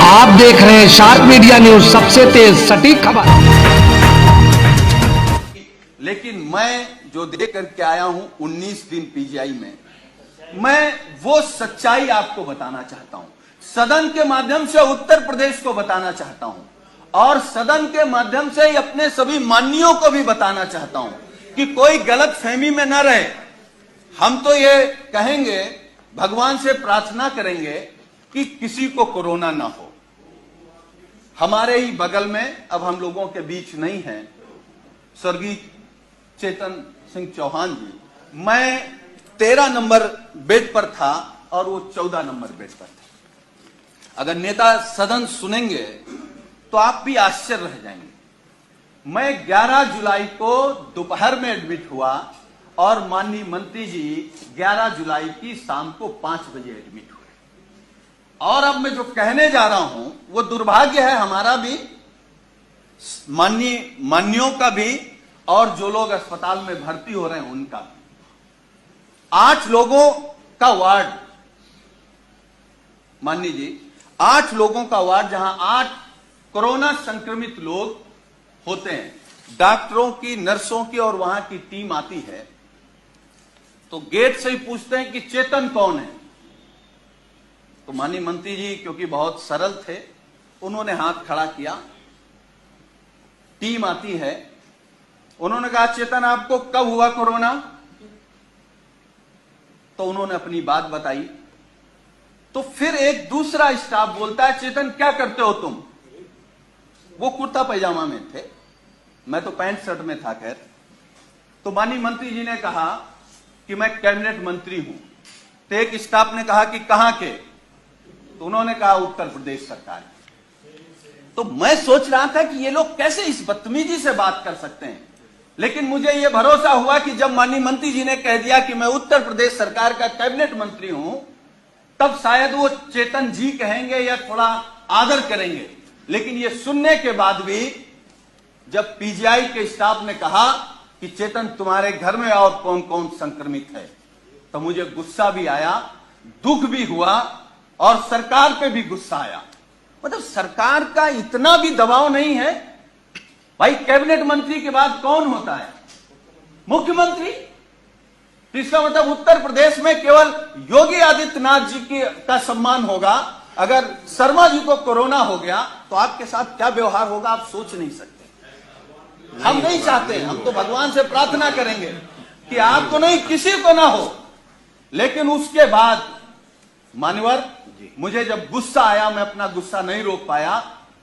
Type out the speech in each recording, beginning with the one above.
आप देख रहे हैं शार्प मीडिया न्यूज, सबसे तेज सटीक खबर। लेकिन मैं जो दे करके आया हूं 19 दिन पीजीआई में, मैं वो सच्चाई आपको बताना चाहता हूं, सदन के माध्यम से उत्तर प्रदेश को बताना चाहता हूं और सदन के माध्यम से अपने सभी माननीयों को भी बताना चाहता हूं कि कोई गलत फहमी में न रहे। हम तो ये कहेंगे, भगवान से प्रार्थना करेंगे कि किसी को कोरोना ना हो। हमारे ही बगल में, अब हम लोगों के बीच नहीं है, स्वर्गीय चेतन सिंह चौहान जी, मैं 13 नंबर बेड पर था और वो 14 नंबर बेड पर थे। अगर नेता सदन सुनेंगे तो आप भी आश्चर्य रह जाएंगे। मैं 11 जुलाई को दोपहर में एडमिट हुआ और माननीय मंत्री जी 11 जुलाई की शाम को 5 बजे एडमिट हुए। और अब मैं जो कहने जा रहा हूं वो दुर्भाग्य है हमारा भी, माननीयों का भी, और जो लोग अस्पताल में भर्ती हो रहे हैं उनका भी। 8 लोगों का वार्ड, माननीय जी, 8 लोगों का वार्ड, जहां 8 कोरोना संक्रमित लोग होते हैं। डॉक्टरों की, नर्सों की और वहां की टीम आती है तो गेट से ही पूछते हैं कि चेतन कौन है। तो माननीय मंत्री जी क्योंकि बहुत सरल थे, उन्होंने हाथ खड़ा किया। टीम आती है, उन्होंने कहा चेतन आपको कब हुआ कोरोना? तो उन्होंने अपनी बात बताई। तो फिर एक दूसरा स्टाफ बोलता है चेतन क्या करते हो तुम? वो कुर्ता पैजामा में थे, मैं तो पैंट शर्ट में था। खैर, तो माननीय मंत्री जी ने कहा कि मैं कैबिनेट मंत्री हूं। तो एक स्टाफ ने कहा कि कहां के? तो उन्होंने कहा उत्तर प्रदेश सरकार। तो मैं सोच रहा था कि ये लोग कैसे इस बदतमीजी से बात कर सकते हैं, लेकिन मुझे यह भरोसा हुआ कि जब माननीय मंत्री जी ने कह दिया कि मैं उत्तर प्रदेश सरकार का कैबिनेट मंत्री हूं, तब शायद वो चेतन जी कहेंगे या थोड़ा आदर करेंगे। लेकिन ये सुनने के बाद भी जब पीजीआई के स्टाफ ने कहा कि चेतन तुम्हारे घर में और कौन कौन संक्रमित है, तो मुझे गुस्सा भी आया, दुख भी हुआ और सरकार पे भी गुस्सा आया। मतलब सरकार का इतना भी दबाव नहीं है भाई। कैबिनेट मंत्री के बाद कौन होता है? मुख्यमंत्री। तो इसका मतलब उत्तर प्रदेश में केवल योगी आदित्यनाथ जी का सम्मान होगा। अगर शर्मा जी को कोरोना हो गया तो आपके साथ क्या व्यवहार होगा आप सोच नहीं सकते। हम नहीं चाहते, हम तो भगवान से प्रार्थना करेंगे कि आपको नहीं, किसी को ना हो। लेकिन उसके बाद मान्यवर, मुझे जब गुस्सा आया, मैं अपना गुस्सा नहीं रोक पाया,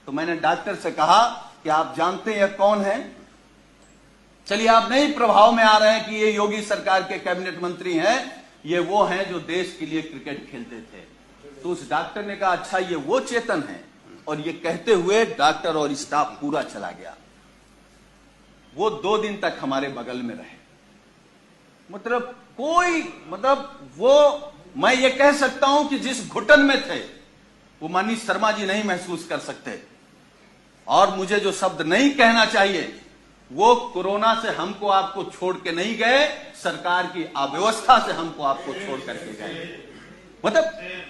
तो मैंने डॉक्टर से कहा कि आप जानते हैं कौन है? चलिए, आप नहीं प्रभाव में आ रहे हैं कि ये योगी सरकार के कैबिनेट मंत्री हैं, ये वो हैं जो देश के लिए क्रिकेट खेलते थे। तो उस डॉक्टर ने कहा अच्छा ये वो चेतन है, और ये कहते हुए डॉक्टर और स्टाफ पूरा चला गया। वो 2 दिन तक हमारे बगल में रहे। वो मैं ये कह सकता हूं कि जिस घुटन में थे वो माननीय शर्मा जी नहीं महसूस कर सकते। और मुझे जो शब्द नहीं कहना चाहिए, वो कोरोना से हमको आपको छोड़ के नहीं गए, सरकार की अव्यवस्था से हमको आपको छोड़ करके गए। मतलब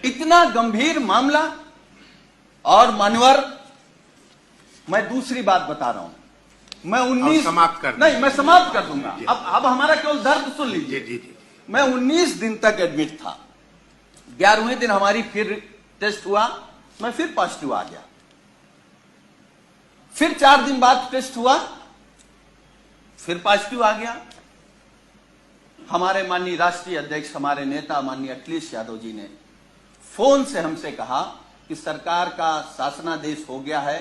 इतना गंभीर मामला। और मानवर, मैं दूसरी बात बता रहा हूं, मैं 19 समाप्त कर नहीं, मैं समाप्त कर दूंगा। अब हमारा केवल दर्द सुन लीजिए। जी। मैं 19 दिन तक एडमिट था। 11वें दिन हमारी फिर टेस्ट हुआ, मैं फिर पॉजिटिव आ गया। फिर 4 दिन बाद टेस्ट हुआ, फिर पॉजिटिव आ गया। हमारे माननीय राष्ट्रीय अध्यक्ष, हमारे नेता माननीय अखिलेश यादव जी ने फोन से हमसे कहा कि सरकार का शासनादेश हो गया है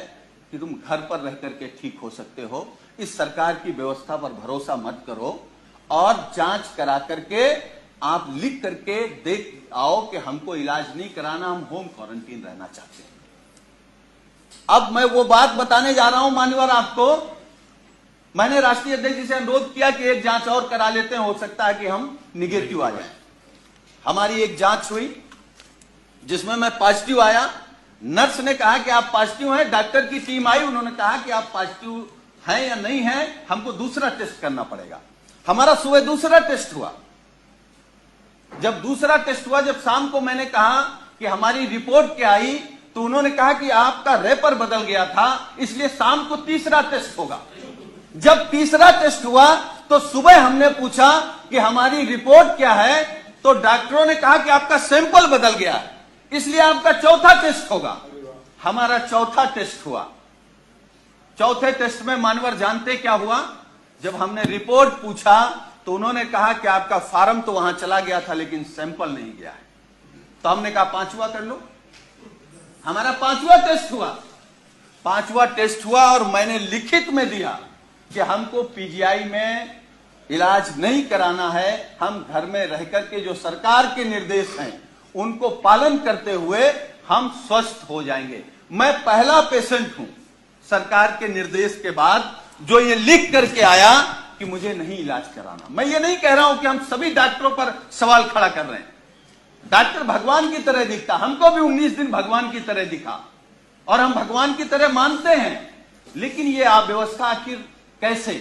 कि तुम घर पर रह करके ठीक हो सकते हो, इस सरकार की व्यवस्था पर भरोसा मत करो और जांच करा करके आप लिख करके देख आओ कि हमको इलाज नहीं कराना, हम होम क्वारंटीन रहना चाहते हैं। अब मैं वो बात बताने जा रहा हूं मान्यवर आपको। मैंने राष्ट्रीय अध्यक्ष जी से अनुरोध किया कि एक जांच और करा लेते हैं, हो सकता है कि हम निगेटिव आ जाएं। हमारी एक जांच हुई जिसमें मैं पॉजिटिव आया। नर्स ने कहा कि आप पॉजिटिव हैं। डॉक्टर की टीम आई, उन्होंने कहा कि आप पॉजिटिव हैं या नहीं हैं, हमको दूसरा टेस्ट करना पड़ेगा। हमारा सुबह दूसरा टेस्ट हुआ। जब दूसरा टेस्ट हुआ, जब शाम को मैंने कहा कि हमारी रिपोर्ट क्या आई, तो उन्होंने कहा कि आपका रेपर बदल गया था, इसलिए शाम को तीसरा टेस्ट होगा। जब तीसरा टेस्ट हुआ तो सुबह हमने पूछा कि हमारी रिपोर्ट क्या है, तो डॉक्टरों ने कहा कि आपका सैंपल बदल गया है, इसलिए आपका चौथा टेस्ट होगा। हमारा चौथा टेस्ट हुआ। चौथे टेस्ट में मानवर जानते क्या हुआ? जब हमने रिपोर्ट पूछा तो उन्होंने कहा कि आपका फार्म तो वहां चला गया था लेकिन सैंपल नहीं गया है। तो हमने कहा पांचवा कर लो। हमारा पांचवा टेस्ट हुआ। पांचवा टेस्ट हुआ और मैंने लिखित में दिया कि हमको पीजीआई में इलाज नहीं कराना है, हम घर में रहकर के जो सरकार के निर्देश हैं उनको पालन करते हुए हम स्वस्थ हो जाएंगे। मैं पहला पेशेंट हूं सरकार के निर्देश के बाद जो ये लिख करके आया कि मुझे नहीं इलाज कराना। मैं ये नहीं कह रहा हूं कि हम सभी डॉक्टरों पर सवाल खड़ा कर रहे हैं। डॉक्टर भगवान की तरह दिखता, हमको भी 19 दिन भगवान की तरह दिखा और हम भगवान की तरह मानते हैं, लेकिन ये अव्यवस्था आखिर कैसे?